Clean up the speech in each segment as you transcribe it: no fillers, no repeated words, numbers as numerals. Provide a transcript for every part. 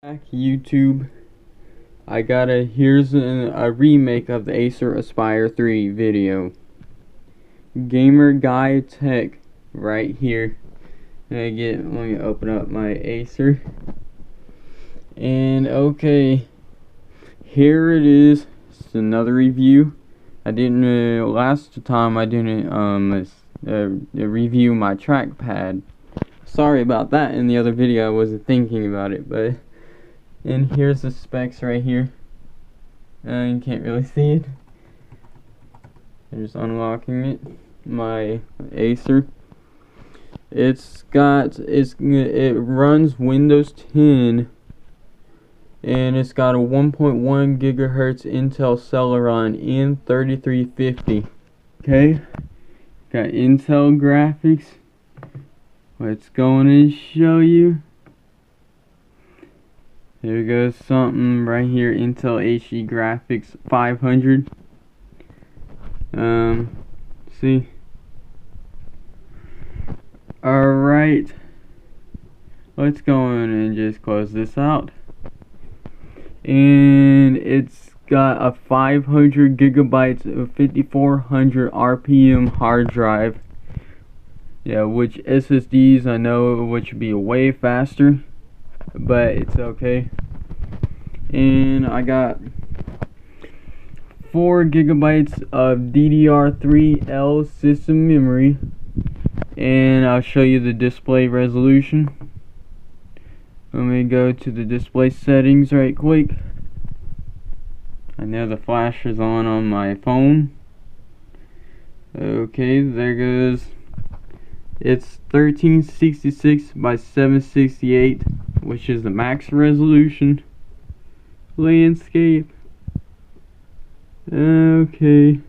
YouTube, here's a remake of the Acer Aspire 3 video. Gamerguytech right here. Let me open up my Acer. And okay, here it is. It's another review. I didn't last time I didn't review my trackpad. Sorry about that. In the other video I wasn't thinking about it, but and here's the specs right here. You can't really see it. I'm just unlocking it. My Acer. It runs Windows 10, and it's got a 1.1 gigahertz Intel Celeron N3350. Okay, got Intel graphics. Let's go and show you. There goes something right here, Intel HD graphics 500. See. Alright. Let's go in and just close this out. And it's got a 500 gigabytes of 5400 RPM hard drive. Yeah, which SSDs I know which would be way faster, but it's okay. And I got 4 gigabytes of DDR3L system memory, and I'll show you the display resolution. Let me go to the display settings right quick. I know the flash is on my phone. Okay, there goes. It's 1366 by 768, which is the max resolution. Landscape. Okay.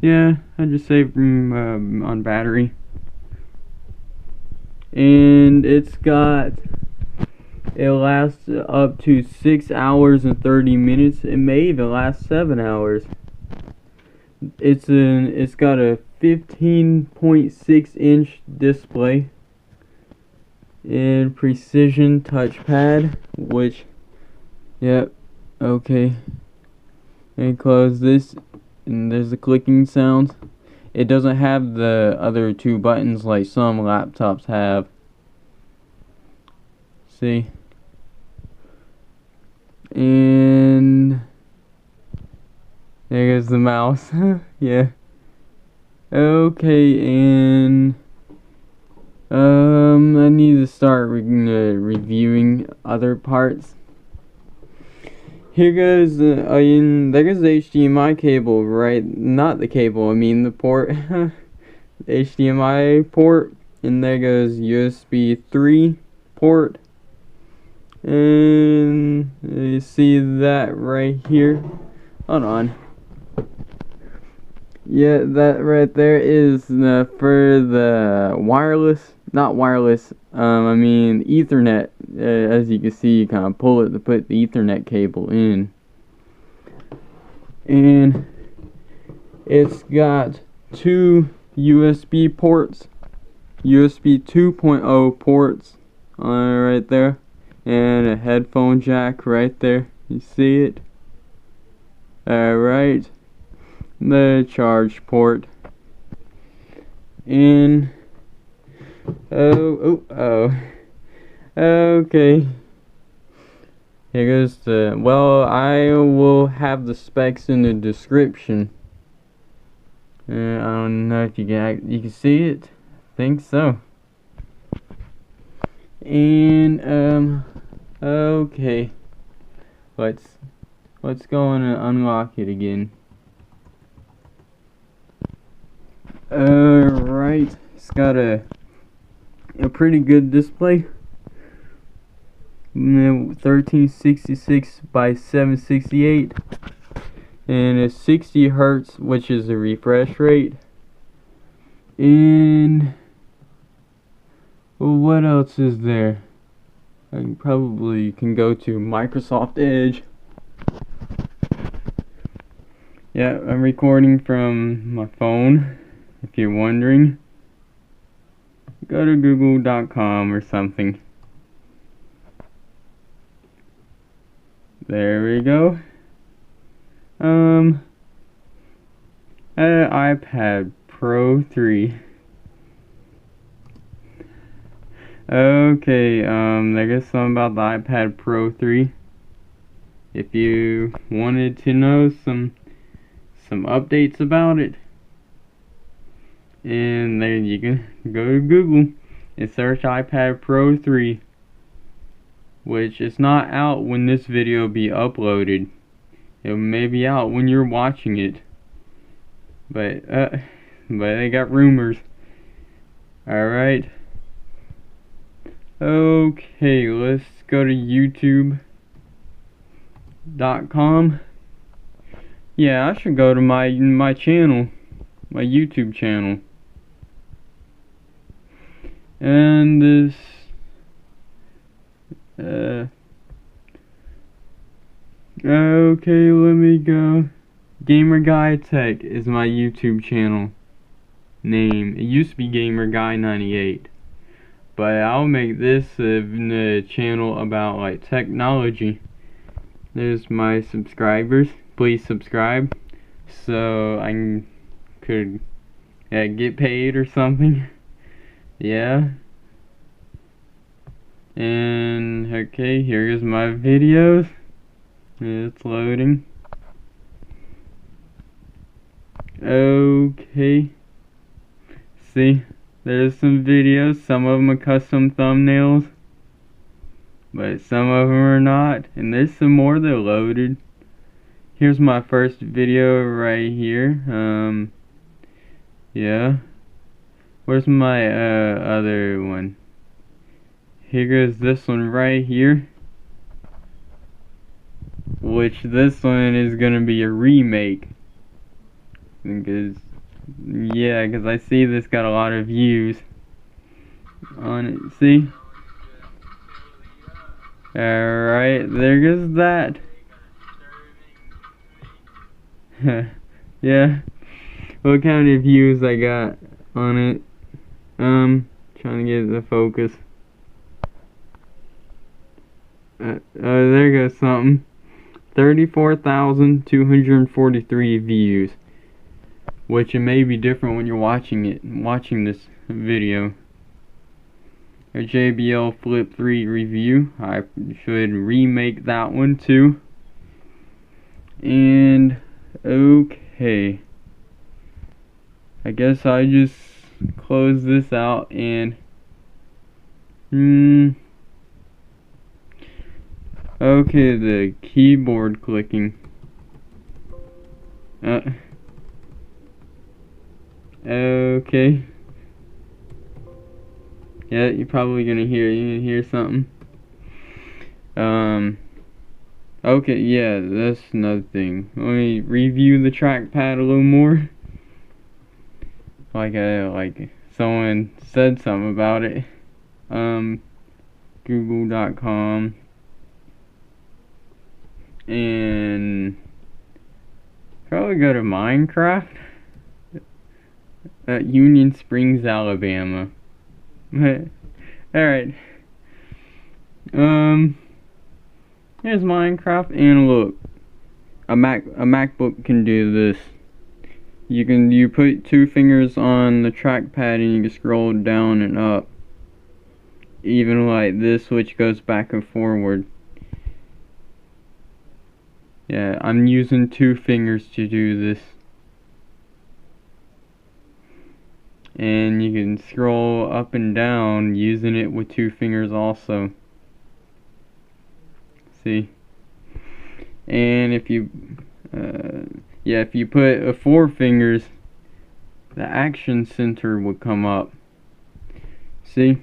Yeah, I just saved on battery. And it lasts up to 6 hours and 30 minutes. It may even last 7 hours. It's got a 15.6 inch display and precision touchpad, which, yep, okay. And close this, and there's the clicking sounds. It doesn't have the other two buttons like some laptops have. See? And there goes the mouse. Yeah. Okay, and I need to start reviewing other parts. Here goes there goes the HDMI cable, right? Not the cable, I mean the port. The HDMI port, and there goes USB 3 port. And you see that right here. Hold on. Yeah, that right there is for the wireless, not wireless, I mean Ethernet. As you can see, you kind of pull it to put the Ethernet cable in. And it's got 2 USB ports, USB 2.0 ports right there, and a headphone jack right there. You see it? Alright. The charge port, and okay, here goes I will have the specs in the description. I don't know if you can see it. I think so. And okay, let's go and unlock it again. Alright, it's got a pretty good display. 1366 by 768, and it's 60 hertz, which is the refresh rate. And what else is there? I probably can go to Microsoft Edge. Yeah, I'm recording from my phone. If you're wondering, go to google.com or something. There we go. iPad Pro 3. Okay, I guess something about the iPad Pro 3. If you wanted to know some updates about it, and then you can go to Google and search iPad Pro 3, which is not out when this video be uploaded. It may be out when you're watching it, but they got rumors. Alright. Okay, let's go to YouTube.com. Yeah, I should go to my channel, my YouTube channel. And this okay, let me go. Gamerguytech is my YouTube channel name. It used to be Gamerguy98, but I'll make this a channel about like technology. There's my subscribers. Please subscribe so I could get paid or something. Yeah. And okay, here's my videos. It's loading. Okay. See, there's some videos. Some of them are custom thumbnails, but some of them are not. And there's some more that are loaded. Here's my first video right here. Yeah. Where's my other one? Here goes this one right here. Which this one is gonna be a remake. Because I see this got a lot of views on it. See? Alright, there goes that. Yeah. Look how many views I got on it. Trying to get the focus. There goes something. 34,243 views. Which it may be different when you're watching this video. A JBL Flip 3 review. I should remake that one too. And okay, I guess I just close this out and okay, the keyboard clicking. Okay. Yeah, you're probably gonna hear something. Okay, yeah, that's another thing. Let me review the trackpad a little more. Like someone said something about it. Google.com and probably go to Minecraft at Union Springs, Alabama. Alright. Here's Minecraft, and look, a MacBook can do this. You put two fingers on the trackpad and you can scroll down and up. Even like this, which goes back and forward. Yeah, I'm using two fingers to do this. And you can scroll up and down using it with two fingers also. See? And if you if you put four fingers, the action center would come up. See?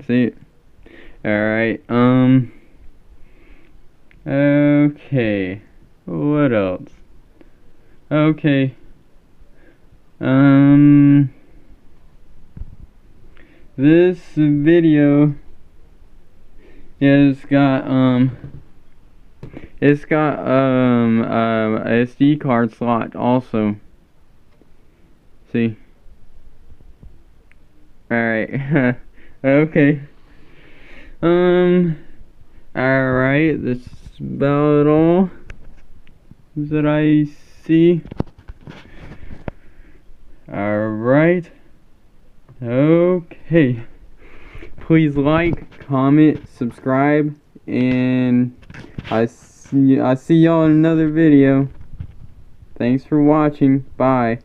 See? Alright, okay, what else? Okay, this video, yeah, it's got a SD card slot also. See? Alright. Okay. Alright, that's about all that I see. Alright. Okay. Please like, comment, subscribe, and I see y'all in another video. Thanks for watching. Bye.